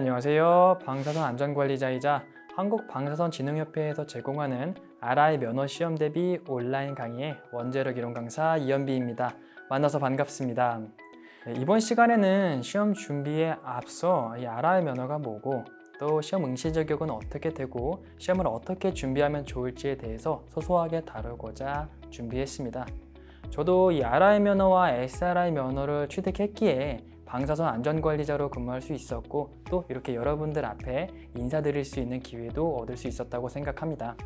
안녕하세요. 방사선 안전관리자이자 한국방사선진흥협회에서 제공하는 RI 면허 시험 대비 온라인 강의의 원자력 이론 강사 이현비입니다. 만나서 반갑습니다. 이번 시간에는 시험 준비에 앞서 이 RI 면허가 뭐고 또 시험 응시 자격은 어떻게 되고 시험을 어떻게 준비하면 좋을지에 대해서 소소하게 다루고자 준비했습니다. 저도 이 RI 면허와 SRI 면허를 취득했기에 방사선 안전관리자로 근무할 수 있었고 또 이렇게 여러분들 앞에 인사드릴 수 있는 기회도 얻을 수 있었다고 생각합니다.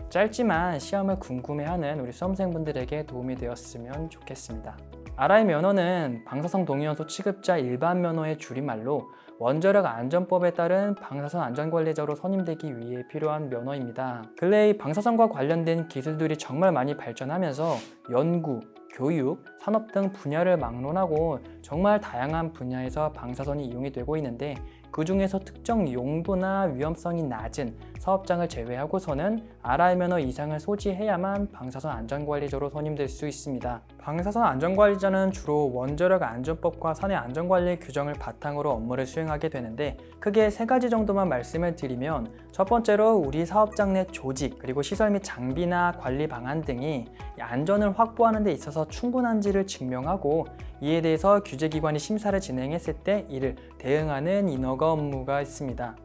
짧지만 시험을 궁금해하는 우리 수험생분들에게 도움이 되었으면 좋겠습니다. RI 면허는 방사성 동위원소 취급자 일반 면허의 줄임말로 원자력 안전법에 따른 방사선 안전관리자로 선임되기 위해 필요한 면허입니다. 근래 이 방사선과 관련된 기술들이 정말 많이 발전하면서 연구, 교육, 산업 등 분야를 막론하고 정말 다양한 분야에서 방사선이 이용이 되고 있는데 그 중에서 특정 용도나 위험성이 낮은 사업장을 제외하고서는 RI 면허 이상을 소지해야만 방사선 안전관리자로 선임될 수 있습니다. 방사선 안전관리자는 주로 원자력 안전법과 산해 안전관리 규정을 바탕으로 업무를 수행하게 되는데 크게 세 가지 정도만 말씀을 드리면 첫 번째로 우리 사업장 내 조직 그리고 시설 및 장비나 관리 방안 등이 안전을 확보하는 데 있어서 충분한지를 증명하고 이에 대해서 규제기관이 심사를 진행했을 때 이를 대응하는 인허가 업무가 있습니다.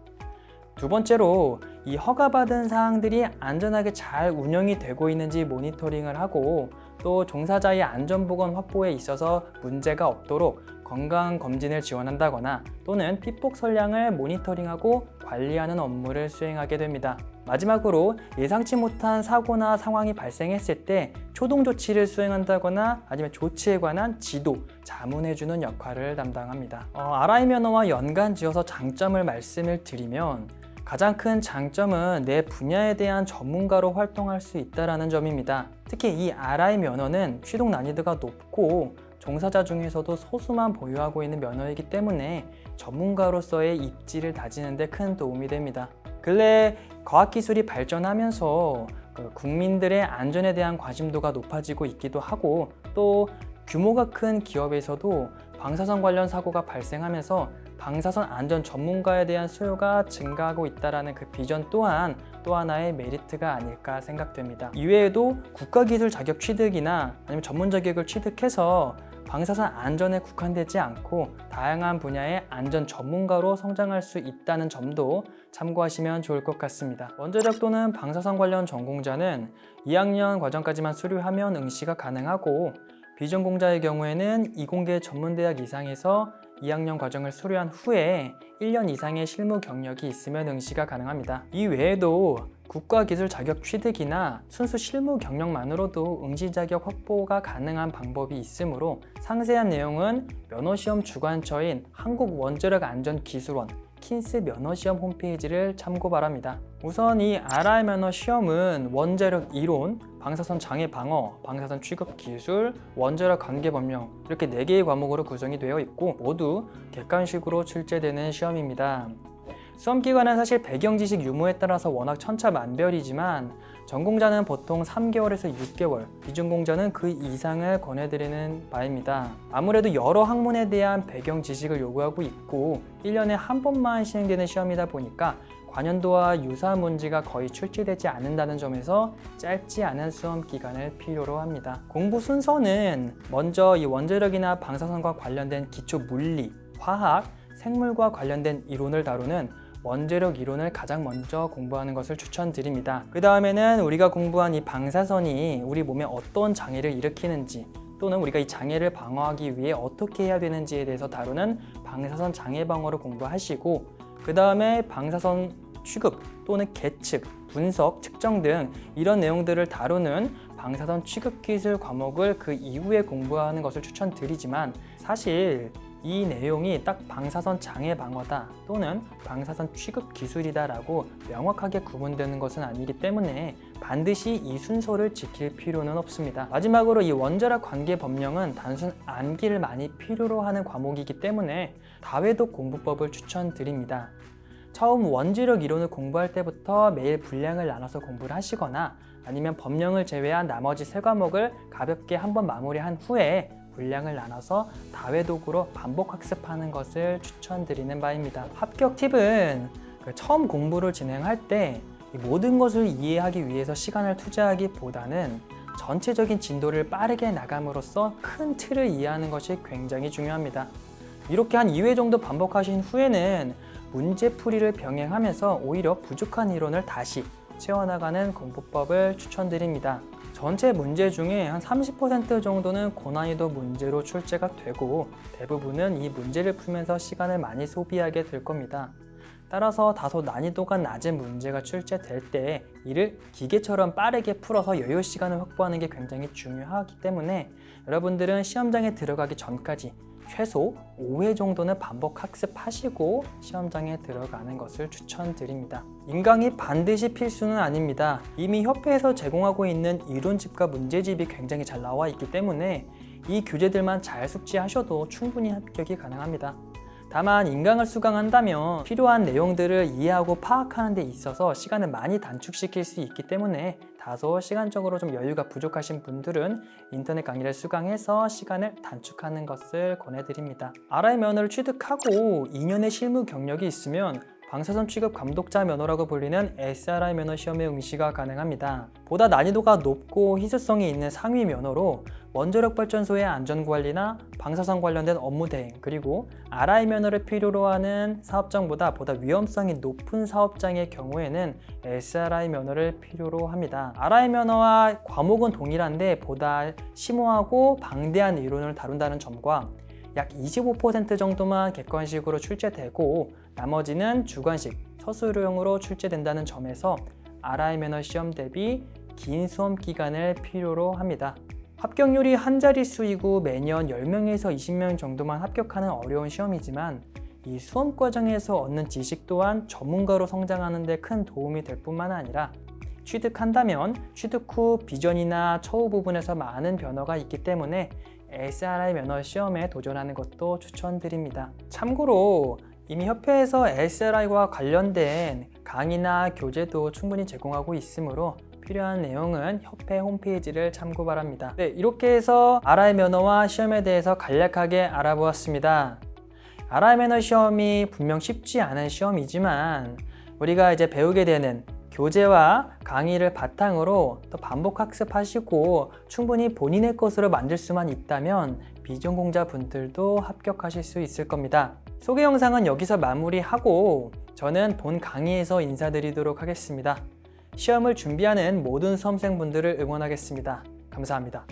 두 번째로 이 허가받은 사항들이 안전하게 잘 운영이 되고 있는지 모니터링을 하고 또 종사자의 안전보건 확보에 있어서 문제가 없도록 건강검진을 지원한다거나 또는 피폭 선량을 모니터링하고 관리하는 업무를 수행하게 됩니다. 마지막으로 예상치 못한 사고나 상황이 발생했을 때 초동 조치를 수행한다거나 아니면 조치에 관한 지도, 자문해주는 역할을 담당합니다. RI 면허와 연관지어서 장점을 말씀을 드리면 가장 큰 장점은 내 분야에 대한 전문가로 활동할 수 있다는 점입니다. 특히 이 RI 면허는 취득 난이도가 높고 종사자 중에서도 소수만 보유하고 있는 면허이기 때문에 전문가로서의 입지를 다지는 데 큰 도움이 됩니다. 근래 과학기술이 발전하면서 국민들의 안전에 대한 관심도가 높아지고 있기도 하고 또 규모가 큰 기업에서도 방사선 관련 사고가 발생하면서 방사선 안전 전문가에 대한 수요가 증가하고 있다는 그 비전 또한 또 하나의 메리트가 아닐까 생각됩니다. 이외에도 국가기술 자격 취득이나 아니면 전문 자격을 취득해서 방사선 안전에 국한되지 않고 다양한 분야의 안전 전문가로 성장할 수 있다는 점도 참고하시면 좋을 것 같습니다. 원자력 또는 방사선 관련 전공자는 2학년 과정까지만 수료하면 응시가 가능하고 비전공자의 경우에는 이공계 전문대학 이상에서 2학년 과정을 수료한 후에 1년 이상의 실무 경력이 있으면 응시가 가능합니다. 이 외에도 국가기술 자격 취득이나 순수 실무 경력만으로도 응시 자격 확보가 가능한 방법이 있으므로 상세한 내용은 면허시험 주관처인 한국원자력안전기술원 킨스 면허시험 홈페이지를 참고 바랍니다. 우선 이 RI 면허 시험은 원자력 이론, 방사선 장애 방어, 방사선 취급 기술, 원자력 관계 법령 이렇게 4개의 과목으로 구성이 되어 있고 모두 객관식으로 출제되는 시험입니다. 수험 기간은 사실 배경 지식 유무에 따라서 워낙 천차만별이지만 전공자는 보통 3개월에서 6개월, 비전공자는 그 이상을 권해드리는 바입니다. 아무래도 여러 학문에 대한 배경 지식을 요구하고 있고 1년에 한 번만 시행되는 시험이다 보니까 관연도와 유사 문제가 거의 출제되지 않는다는 점에서 짧지 않은 수험 기간을 필요로 합니다. 공부 순서는 먼저 이 원자력이나 방사선과 관련된 기초 물리, 화학, 생물과 관련된 이론을 다루는 원자력 이론을 가장 먼저 공부하는 것을 추천드립니다. 그 다음에는 우리가 공부한 이 방사선이 우리 몸에 어떤 장애를 일으키는지 또는 우리가 이 장애를 방어하기 위해 어떻게 해야 되는지에 대해서 다루는 방사선 장애 방어를 공부하시고 그 다음에 방사선 취급 또는 계측, 분석, 측정 등 이런 내용들을 다루는 방사선 취급 기술 과목을 그 이후에 공부하는 것을 추천드리지만 사실 이 내용이 딱 방사선 장애 방어다 또는 방사선 취급 기술이다 라고 명확하게 구분되는 것은 아니기 때문에 반드시 이 순서를 지킬 필요는 없습니다. 마지막으로 이 원자력 관계 법령은 단순 암기를 많이 필요로 하는 과목이기 때문에 다회독 공부법을 추천드립니다. 처음 원자력 이론을 공부할 때부터 매일 분량을 나눠서 공부를 하시거나 아니면 법령을 제외한 나머지 3과목을 가볍게 한번 마무리한 후에 분량을 나눠서 다회독으로 반복 학습하는 것을 추천드리는 바입니다. 합격 팁은 처음 공부를 진행할 때 모든 것을 이해하기 위해서 시간을 투자하기보다는 전체적인 진도를 빠르게 나감으로써 큰 틀을 이해하는 것이 굉장히 중요합니다. 이렇게 한 2회 정도 반복하신 후에는 문제풀이를 병행하면서 오히려 부족한 이론을 다시 채워나가는 공부법을 추천드립니다. 전체 문제 중에 한 30% 정도는 고난이도 문제로 출제가 되고 대부분은 이 문제를 풀면서 시간을 많이 소비하게 될 겁니다. 따라서 다소 난이도가 낮은 문제가 출제될 때 이를 기계처럼 빠르게 풀어서 여유 시간을 확보하는 게 굉장히 중요하기 때문에 여러분들은 시험장에 들어가기 전까지 최소 5회 정도는 반복 학습하시고 시험장에 들어가는 것을 추천드립니다. 인강이 반드시 필수는 아닙니다. 이미 협회에서 제공하고 있는 이론집과 문제집이 굉장히 잘 나와 있기 때문에 이 교재들만 잘 숙지하셔도 충분히 합격이 가능합니다. 다만 인강을 수강한다면 필요한 내용들을 이해하고 파악하는 데 있어서 시간을 많이 단축시킬 수 있기 때문에 다소 시간적으로 좀 여유가 부족하신 분들은 인터넷 강의를 수강해서 시간을 단축하는 것을 권해드립니다. RI 면허를 취득하고 2년의 실무 경력이 있으면 방사선 취급 감독자 면허라고 불리는 SRI 면허 시험에 응시가 가능합니다. 보다 난이도가 높고 희소성이 있는 상위 면허로 원자력 발전소의 안전관리나 방사선 관련된 업무 대행, 그리고 RI 면허를 필요로 하는 사업장보다 보다 위험성이 높은 사업장의 경우에는 SRI 면허를 필요로 합니다. RI 면허와 과목은 동일한데 보다 심오하고 방대한 이론을 다룬다는 점과 약 25% 정도만 객관식으로 출제되고 나머지는 주관식, 서술형으로 출제된다는 점에서 RI 면허 시험 대비 긴 수험 기간을 필요로 합니다. 합격률이 한 자릿수이고 매년 10명에서 20명 정도만 합격하는 어려운 시험이지만 이 수험 과정에서 얻는 지식 또한 전문가로 성장하는 데 큰 도움이 될 뿐만 아니라 취득한다면 취득 후 비전이나 처우 부분에서 많은 변화가 있기 때문에 SRI 면허 시험에 도전하는 것도 추천드립니다. 참고로 이미 협회에서 SRI와 관련된 강의나 교재도 충분히 제공하고 있으므로 필요한 내용은 협회 홈페이지를 참고 바랍니다. 네, 이렇게 해서 RI 면허와 시험에 대해서 간략하게 알아보았습니다. RI 면허 시험이 분명 쉽지 않은 시험이지만 우리가 이제 배우게 되는 교재와 강의를 바탕으로 또 반복 학습하시고 충분히 본인의 것으로 만들 수만 있다면 비전공자 분들도 합격하실 수 있을 겁니다. 소개 영상은 여기서 마무리하고 저는 본 강의에서 인사드리도록 하겠습니다. 시험을 준비하는 모든 수험생분들을 응원하겠습니다. 감사합니다.